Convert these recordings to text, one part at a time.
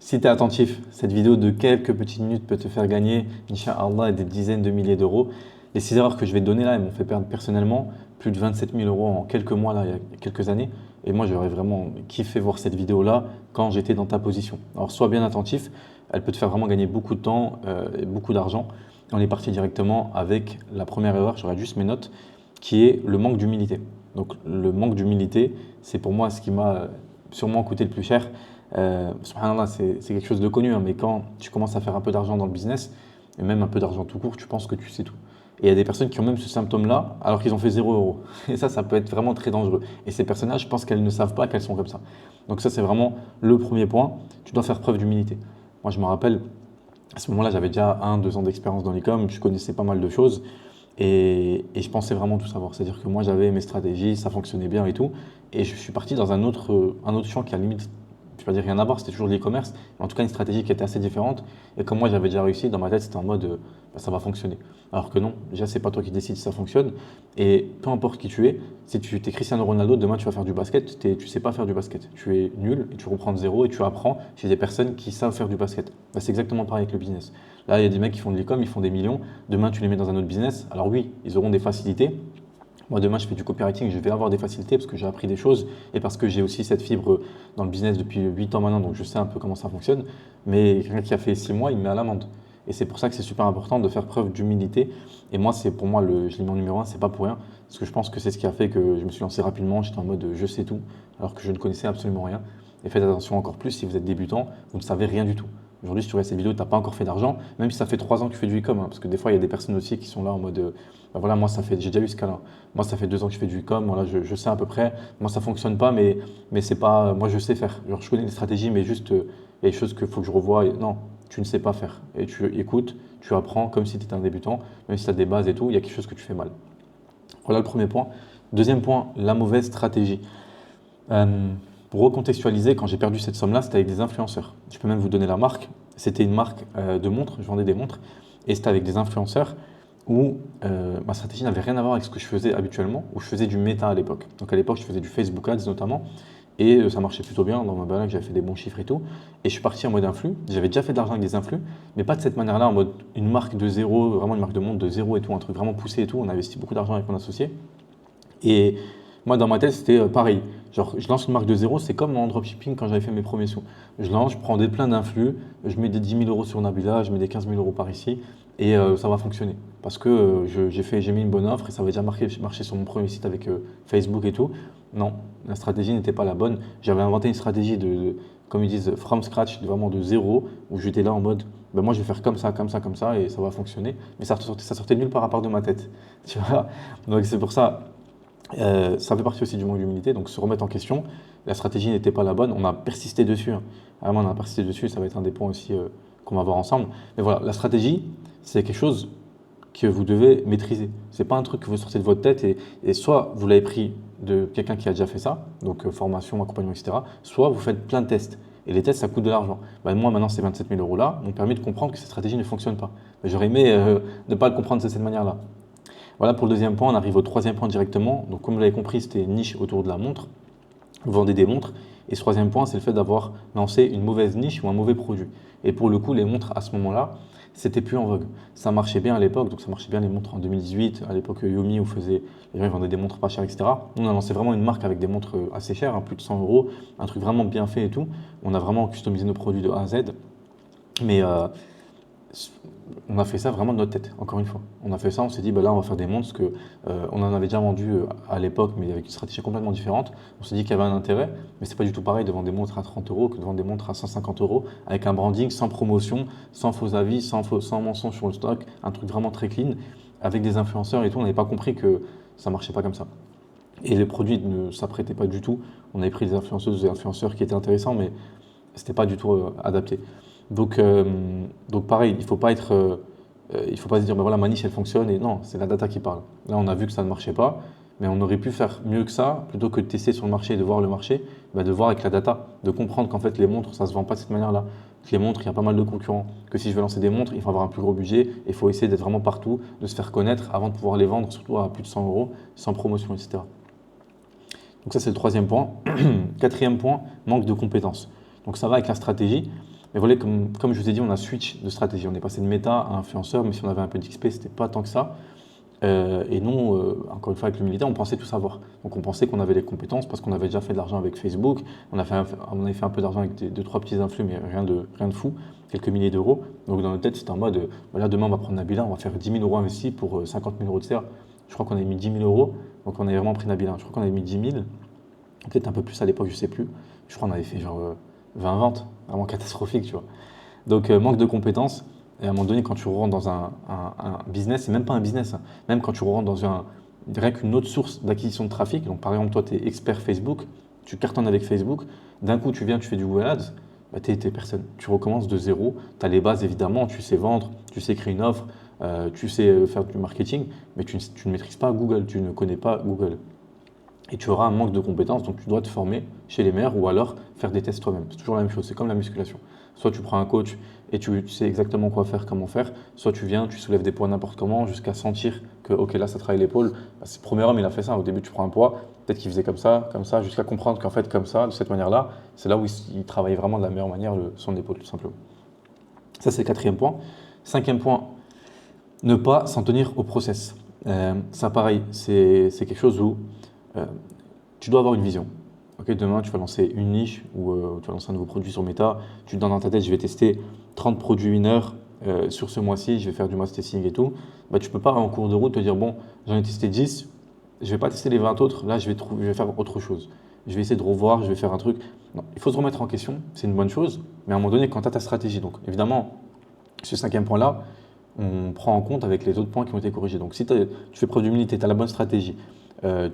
Si tu es attentif, cette vidéo de quelques petites minutes peut te faire gagner, Inch'Allah, des dizaines de milliers d'euros. Les 6 erreurs que je vais te donner là, elles m'ont fait perdre personnellement plus de 27 000 euros en quelques mois, là, il y a quelques années. Et moi, j'aurais vraiment kiffé voir cette vidéo-là quand j'étais dans ta position. Alors, sois bien attentif, elle peut te faire vraiment gagner beaucoup de temps et beaucoup d'argent. On est parti directement avec la première erreur, je regarde juste mes notes, qui est le manque d'humilité. Donc, le manque d'humilité, c'est pour moi ce qui m'a sûrement coûté le plus cher. Subhanallah, c'est quelque chose de connu, hein, mais quand tu commences à faire un peu d'argent dans le business, et même un peu d'argent tout court, tu penses que tu sais tout. Et il y a des personnes qui ont même ce symptôme-là, alors qu'ils ont fait 0 euros. Et ça peut être vraiment très dangereux. Et ces personnages, je pense qu'elles ne savent pas qu'elles sont comme ça. Donc ça, c'est vraiment le premier point. Tu dois faire preuve d'humilité. Moi, je me rappelle, à ce moment-là, j'avais déjà 1-2 ans d'expérience dans l'e-com, je connaissais pas mal de choses. Et je pensais vraiment tout savoir. C'est-à-dire que moi, j'avais mes stratégies, ça fonctionnait bien et tout. Et je suis parti dans un autre champ qui a limite, je ne vais pas dire rien à voir, c'était toujours l'e-commerce, mais en tout cas une stratégie qui était assez différente. Et comme moi, j'avais déjà réussi, dans ma tête, c'était en mode bah, ça va fonctionner. Alors que non, déjà, c'est pas toi qui décides si ça fonctionne. Et peu importe qui tu es, si tu es Cristiano Ronaldo, demain tu vas faire du basket, tu sais pas faire du basket. Tu es nul et tu reprends de zéro et tu apprends chez des personnes qui savent faire du basket. Bah, c'est exactement pareil avec le business. Là, il y a des mecs qui font de l'e-com, ils font des millions. Demain, tu les mets dans un autre business. Alors oui, ils auront des facilités. Moi, demain, je fais du copywriting, je vais avoir des facilités parce que j'ai appris des choses et parce que j'ai aussi cette fibre dans le business depuis 8 ans maintenant, donc je sais un peu comment ça fonctionne. Mais quelqu'un qui a fait 6 mois, il me met à l'amende. Et c'est pour ça que c'est super important de faire preuve d'humilité. Et moi, c'est pour moi, je l'ai mis en numéro 1, c'est pas pour rien. Parce que je pense que c'est ce qui a fait que je me suis lancé rapidement. J'étais en mode je sais tout, alors que je ne connaissais absolument rien. Et faites attention encore plus si vous êtes débutant, vous ne savez rien du tout. Aujourd'hui, si tu regardes cette vidéo, tu n'as pas encore fait d'argent, même si ça fait 3 ans que tu fais du e-com. Hein, parce que des fois, il y a des personnes aussi qui sont là en mode bah voilà, moi, j'ai déjà eu ce cas-là. Moi, ça fait 2 ans que je fais du e-com, voilà, je sais à peu près. Moi, ça ne fonctionne pas, mais c'est pas. Moi, je sais faire. Genre, je connais les stratégies, mais juste, il y a des choses qu'il faut que je revoie. Non, tu ne sais pas faire. Et tu écoutes, tu apprends comme si tu étais un débutant, même si tu as des bases et tout, il y a quelque chose que tu fais mal. Voilà le premier point. Deuxième point, la mauvaise stratégie. Euh, pour recontextualiser, quand j'ai perdu cette somme-là, c'était avec des influenceurs. Je peux même vous donner la marque. C'était une marque de montres, je vendais des montres, et c'était avec des influenceurs où ma stratégie n'avait rien à voir avec ce que je faisais habituellement, où je faisais du méta à l'époque. Donc à l'époque, je faisais du Facebook Ads notamment, et ça marchait plutôt bien. Dans ma baraque, j'avais fait des bons chiffres et tout. Et je suis parti en mode influx. J'avais déjà fait de l'argent avec des influx, mais pas de cette manière-là, en mode une marque de zéro, vraiment une marque de montre de zéro et tout, un truc vraiment poussé et tout. On a investi beaucoup d'argent avec mon associé. Et moi, dans ma tête, c'était pareil. Genre, je lance une marque de zéro, c'est comme en dropshipping quand j'avais fait mes premiers sous. Je lance, je prends plein d'influx, je mets des 10 000 euros sur Nabila, je mets des 15 000 euros par ici, et ça va fonctionner. Parce que j'ai mis une bonne offre et ça avait déjà marché sur mon premier site avec Facebook et tout. Non, la stratégie n'était pas la bonne. J'avais inventé une stratégie comme ils disent, from scratch, vraiment de zéro, où j'étais là en mode, ben moi je vais faire comme ça, comme ça, comme ça, et ça va fonctionner. Mais ça sortait nulle part à part de ma tête. Tu vois. Donc c'est pour ça. Ça fait partie aussi du manque d'humilité, donc se remettre en question. La stratégie n'était pas la bonne, on a persisté dessus. Hein. Vraiment, on a persisté dessus, ça va être un des points aussi qu'on va voir ensemble. Mais voilà, la stratégie, c'est quelque chose que vous devez maîtriser. C'est pas un truc que vous sortez de votre tête et soit vous l'avez pris de quelqu'un qui a déjà fait ça, donc formation, accompagnement, etc. Soit vous faites plein de tests. Et les tests, ça coûte de l'argent. Bah, moi, maintenant, ces 27 000 euros là m'ont permis de comprendre que cette stratégie ne fonctionne pas. J'aurais aimé ne pas le comprendre de cette manière-là. Voilà pour le deuxième point, on arrive au troisième point directement. Donc comme vous l'avez compris, c'était une niche autour de la montre. Vous vendez des montres. Et ce troisième point, c'est le fait d'avoir lancé une mauvaise niche ou un mauvais produit. Et pour le coup, les montres à ce moment-là, c'était plus en vogue. Ça marchait bien à l'époque, donc ça marchait bien les montres en 2018, à l'époque Yomi où les gens ils vendaient des montres pas chères, etc. Nous, on a lancé vraiment une marque avec des montres assez chères, hein, plus de 100 euros, un truc vraiment bien fait et tout. On a vraiment customisé nos produits de A à Z. Mais on a fait ça vraiment de notre tête, encore une fois. On a fait ça, on s'est dit, bah là, on va faire des montres, parce qu'on en avait déjà vendu à l'époque, mais avec une stratégie complètement différente. On s'est dit qu'il y avait un intérêt, mais c'est pas du tout pareil de vendre des montres à 30 euros que de vendre des montres à 150 euros, avec un branding sans promotion, sans faux avis, sans mensonge sur le stock, un truc vraiment très clean, avec des influenceurs et tout. On n'avait pas compris que ça marchait pas comme ça. Et les produits ne s'apprêtaient pas du tout. On avait pris des influenceuses et influenceurs qui étaient intéressants, mais c'était pas du tout adapté. Donc pareil, il faut pas se dire, ben voilà, ma niche elle fonctionne et non, c'est la data qui parle. Là, on a vu que ça ne marchait pas, mais on aurait pu faire mieux que ça, plutôt que de tester sur le marché et de voir le marché, ben de voir avec la data, de comprendre qu'en fait les montres, ça se vend pas de cette manière-là. Que les montres, il y a pas mal de concurrents. Que si je veux lancer des montres, il faut avoir un plus gros budget et il faut essayer d'être vraiment partout, de se faire connaître avant de pouvoir les vendre, surtout à plus de 100 euros, sans promotion, etc. Donc ça, c'est le troisième point. Quatrième point, manque de compétences. Donc ça va avec la stratégie. Mais voilà, comme je vous ai dit, on a switch de stratégie. On est passé de méta à influenceur, mais si on avait un peu d'XP, c'était pas tant que ça. Et nous, encore une fois, avec l'humilité, on pensait tout savoir. Donc on pensait qu'on avait les compétences parce qu'on avait déjà fait de l'argent avec Facebook. On avait fait un peu d'argent avec deux, trois petits influx, mais rien de fou, quelques milliers d'euros. Donc dans notre tête, c'était en mode, voilà, demain on va prendre Nabila, on va faire 10 000 euros investis pour 50 000 euros de CA. Je crois qu'on avait mis 10 000 euros, donc on avait vraiment pris Nabila. Je crois qu'on avait mis 10 000, peut-être un peu plus à l'époque, je sais plus. Je crois qu'on avait fait genre 20 ventes, vraiment catastrophique, tu vois. Donc, manque de compétences. Et à un moment donné, quand tu rentres dans un business, c'est même pas un business, hein. Même quand tu rentres dans rien qu'une autre source d'acquisition de trafic, donc par exemple, toi, tu es expert Facebook, tu cartonnes avec Facebook, d'un coup, tu viens, tu fais du Google Ads, bah, tu n'es personne. Tu recommences de zéro. Tu as les bases, évidemment, tu sais vendre, tu sais créer une offre, tu sais faire du marketing, mais tu ne maîtrises pas Google, tu ne connais pas Google. Et tu auras un manque de compétences, donc tu dois te former chez les meilleurs ou alors faire des tests toi-même. C'est toujours la même chose, c'est comme la musculation. Soit tu prends un coach et tu sais exactement quoi faire, comment faire, soit tu viens, tu soulèves des poids n'importe comment jusqu'à sentir que ok là ça travaille l'épaule. Bah, c'est le premier homme, il a fait ça. Au début tu prends un poids, peut-être qu'il faisait comme ça, jusqu'à comprendre qu'en fait comme ça, de cette manière-là, c'est là où il travaille vraiment de la meilleure manière son épaule tout simplement. Ça c'est le quatrième point. Cinquième point, ne pas s'en tenir au process. Ça pareil, c'est quelque chose où tu dois avoir une vision. Ok, demain, tu vas lancer une niche ou tu vas lancer un nouveau produit sur Meta. Tu te donnes dans ta tête, je vais tester 30 produits winners sur ce mois-ci, je vais faire du mass testing et tout. Bah, tu ne peux pas en cours de route te dire, bon, j'en ai testé 10, je ne vais pas tester les 20 autres, là, je vais faire autre chose. Je vais essayer de revoir, je vais faire un truc. Non, il faut se remettre en question, c'est une bonne chose, mais à un moment donné, quand tu as ta stratégie, donc évidemment, ce cinquième point-là, on prend en compte avec les autres points qui ont été corrigés. Donc si tu fais preuve d'humilité, tu as la bonne stratégie,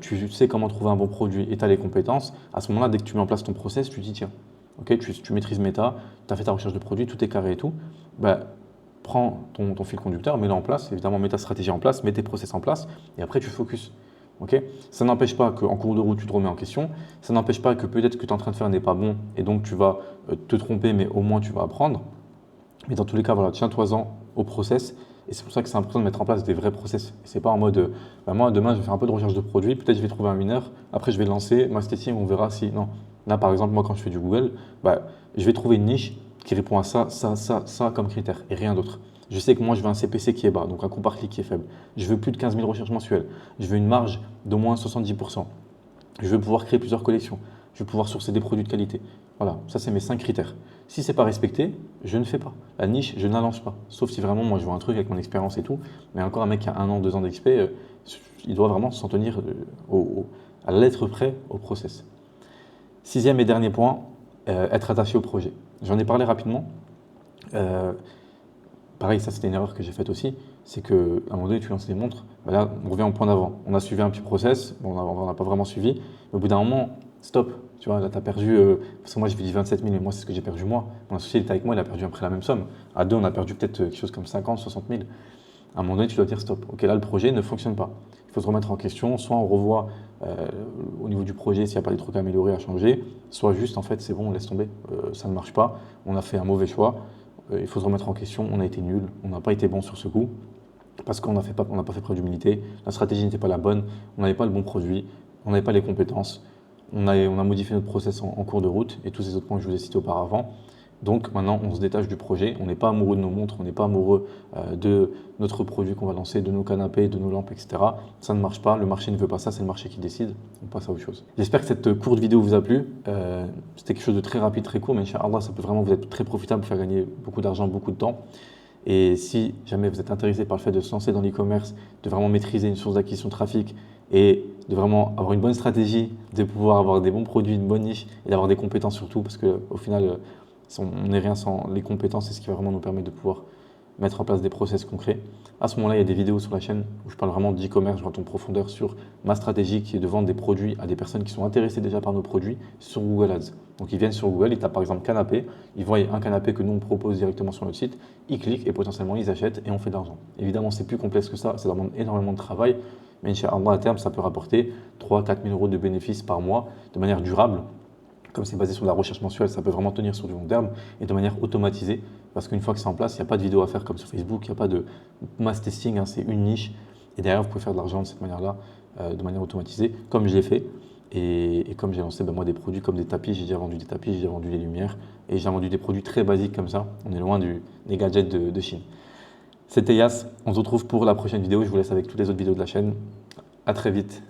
tu sais comment trouver un bon produit et tu as les compétences, à ce moment-là, dès que tu mets en place ton process, tu te dis tiens, ok, tu maîtrises Meta, tu as fait ta recherche de produit, tout est carré et tout, bah, prends ton fil conducteur, mets-le en place, évidemment, mets ta stratégie en place, mets tes process en place et après tu focus. Okay, ça n'empêche pas qu'en cours de route, tu te remets en question, ça n'empêche pas que peut-être ce que tu es en train de faire n'est pas bon et donc tu vas te tromper, mais au moins tu vas apprendre. Mais dans tous les cas, voilà, tiens-toi-en au process. Et c'est pour ça que c'est important de mettre en place des vrais process. C'est pas en mode, bah moi demain je vais faire un peu de recherche de produits, peut-être je vais trouver un winner, après je vais lancer ma testing, on verra si. Non. Là par exemple, moi quand je fais du Google, bah, je vais trouver une niche qui répond à ça comme critère et rien d'autre. Je sais que moi je veux un CPC qui est bas, donc un coût par clic qui est faible. Je veux plus de 15 000 recherches mensuelles. Je veux une marge d'au moins 70%. Je veux pouvoir créer plusieurs collections. Je veux pouvoir sourcer des produits de qualité. Voilà, ça c'est mes 5 critères. Si ce n'est pas respecté, je ne fais pas. La niche, je ne la lance pas. Sauf si vraiment moi je vois un truc avec mon expérience et tout. Mais encore un mec qui a 1 an, 2 ans d'XP, il doit vraiment s'en tenir à la lettre près au process. Sixième et dernier point, être attaché au projet. J'en ai parlé rapidement. Pareil, ça c'était une erreur que j'ai faite aussi, c'est qu'à un moment donné, tu lances des montres, bah là, on revient au point d'avant. On a suivi un petit process, bon, on n'a pas vraiment suivi, mais au bout d'un moment, stop. Tu vois, là, tu as perdu, parce que moi, j'ai dit 27 000, mais moi, c'est ce que j'ai perdu moi. Mon associé était avec moi, il a perdu à peu près la même somme. À deux, on a perdu peut-être quelque chose comme 50, 60 000. À un moment donné, tu dois dire stop. Ok, là, le projet ne fonctionne pas. Il faut se remettre en question, soit on revoit au niveau du projet s'il n'y a pas des trucs à améliorer, à changer, soit juste, en fait, c'est bon, on laisse tomber, ça ne marche pas, on a fait un mauvais choix. Il faut se remettre en question, on a été nul, on n'a pas été bon sur ce coup, parce qu'on n'a pas fait preuve d'humilité, la stratégie n'était pas la bonne, on n'avait pas le bon produit, on n'avait pas les compétences, on a modifié notre process en cours de route et tous ces autres points que je vous ai cités auparavant. Donc maintenant, on se détache du projet, on n'est pas amoureux de nos montres, on n'est pas amoureux de notre produit qu'on va lancer, de nos canapés, de nos lampes, etc. Ça ne marche pas, le marché ne veut pas ça, c'est le marché qui décide, on passe à autre chose. J'espère que cette courte vidéo vous a plu. C'était quelque chose de très rapide, très court, mais Inch'Allah, ça peut vraiment vous être très profitable pour faire gagner beaucoup d'argent, beaucoup de temps. Et si jamais vous êtes intéressé par le fait de se lancer dans l'e-commerce, de vraiment maîtriser une source d'acquisition de trafic et de vraiment avoir une bonne stratégie, de pouvoir avoir des bons produits, une bonne niche et d'avoir des compétences surtout, parce qu'au final, on n'est rien sans les compétences, c'est ce qui va vraiment nous permettre de pouvoir mettre en place des process concrets. À ce moment-là, il y a des vidéos sur la chaîne où je parle vraiment d'e-commerce, je rentre en profondeur sur ma stratégie qui est de vendre des produits à des personnes qui sont intéressées déjà par nos produits sur Google Ads. Donc ils viennent sur Google, ils tapent par exemple canapé, ils voient un canapé que nous on propose directement sur notre site, ils cliquent et potentiellement ils achètent et on fait de l'argent. Évidemment, c'est plus complexe que ça demande énormément de travail, mais Inch'Allah à terme, ça peut rapporter 3 000 à 4 000 euros de bénéfices par mois de manière durable. Comme c'est basé sur la recherche mensuelle, ça peut vraiment tenir sur du long terme et de manière automatisée. Parce qu'une fois que c'est en place, il n'y a pas de vidéo à faire comme sur Facebook, il n'y a pas de mass testing, hein, c'est une niche. Et derrière, vous pouvez faire de l'argent de cette manière-là, de manière automatisée, comme je l'ai fait. Et comme j'ai lancé moi des produits comme des tapis, j'ai déjà vendu des tapis, j'ai déjà vendu les lumières et j'ai vendu des produits très basiques comme ça. On est loin des gadgets de Chine. C'était Yas, on se retrouve pour la prochaine vidéo. Je vous laisse avec toutes les autres vidéos de la chaîne. À très vite.